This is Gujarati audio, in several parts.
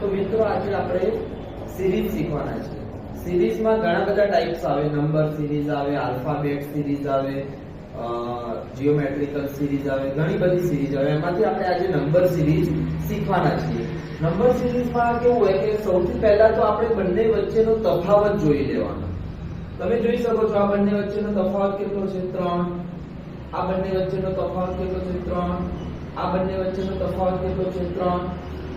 તો મિત્રો આજે આપણે સિરીઝ શીખવાના છે। સિરીઝમાં ઘણા બધા ટાઈપ્સ આવે, નંબર સિરીઝ આવે, આલ્ફાબેટ સિરીઝ આવે, જીઓમેટ્રિકલ સિરીઝ આવે, ઘણી બધી સિરીઝ આવે। એમાંથી આપણે આજે નંબર સિરીઝ શીખવાના છીએ। નંબર સિરીઝમાં કેવું હોય કે સૌથી પહેલા તો આપણે બંને વચ્ચેનો તફાવત જોઈ લેવાનો। તમે જોઈ શકો છો આ બંને વચ્ચેનો તફાવત કેટલો છે? 3। આ બંને વચ્ચેનો તફાવત કેટલો છે? 3। આ બંને વચ્ચેનો તફાવત કેટલો છે? 3।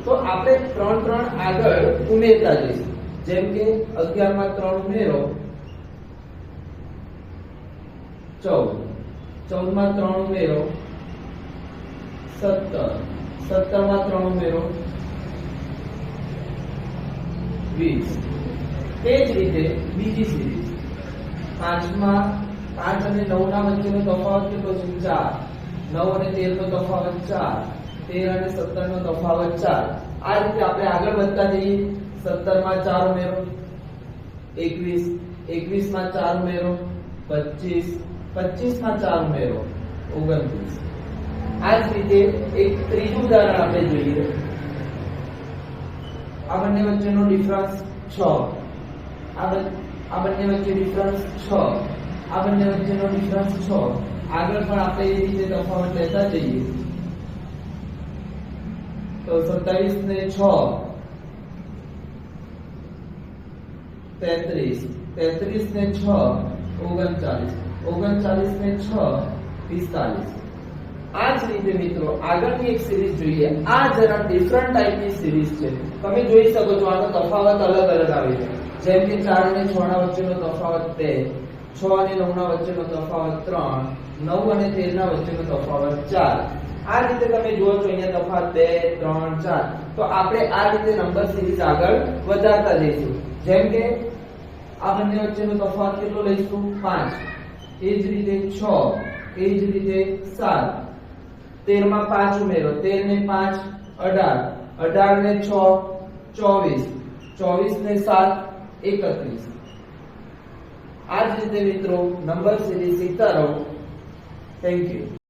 તો આપણે 3 3 આગળ ઉમેરતા જઈશું। જેમ કે 11 માં 3 ઉમેરો 14, 14 માં 3 ઉમેરો 17, 17 માં 3 ઉમેરો 20। તે જ રીતે બીજી સિરીઝ 5 માં 5 અને 9 ના વચ્ચેનો તફાવત કેટલો છે? 4। 9 અને 13 નો તફાવત 4, 13 અને 17 નો તફાવત 4। આ રીતે આપણે આગળ વધતા જઈએ। 17 માં 4 ઉમેરો 21, 21 માં 4 ઉમેરો 25, 25 માં 4 ઉમેરો 29। આ જ રીતે એક ત્રીજું ઉદાહરણ આપણે જોઈએ। આ બંને વચ્ચેનો ડિફરન્સ 6, આ બંને વચ્ચે ડિફરન્સ 6, આ બંને વચ્ચેનો ડિફરન્સ 6। આગળ પણ આપણે એ રીતે તફાવત લેતા જઈએ તો 27 ને 6 33, 33 ને 6 39, 39 ને 6 45। આ જ રીતે મિત્રો આગળની એક સિરીઝ જોઈએ। આ જરા ડિફરન્ટ ટાઈપની સિરીઝ છે। તમે જોઈ શકો છો આનો તફાવત અલગ અલગ આવે છે। જેમ કે 4 અને 6 ના વચ્ચેનો તફાવત 2, 6 અને 9 ના વચ્ચેનો તફાવત 3, 9 અને 13 ના વચ્ચેનો તફાવત 4। આ રીતે તમે જુઓ છો અહીંયા તફાવત 2 3 4। તો આપણે આ રીતે નંબર સિરીઝ આગળ વધારતા જઈશું। જેમ કે આ બંને વચ્ચેનો તફાવત કેટલો લઈશું? 5, એ જ રીતે 6, એ જ રીતે 7, 13 માં 5 ઉમેરો 13 ને 5 18, 18 ને 6 24, 24 ને 7 31। આ જ રીતે મિત્રો નંબર સિરીઝ શીખતા રહો। Thank you.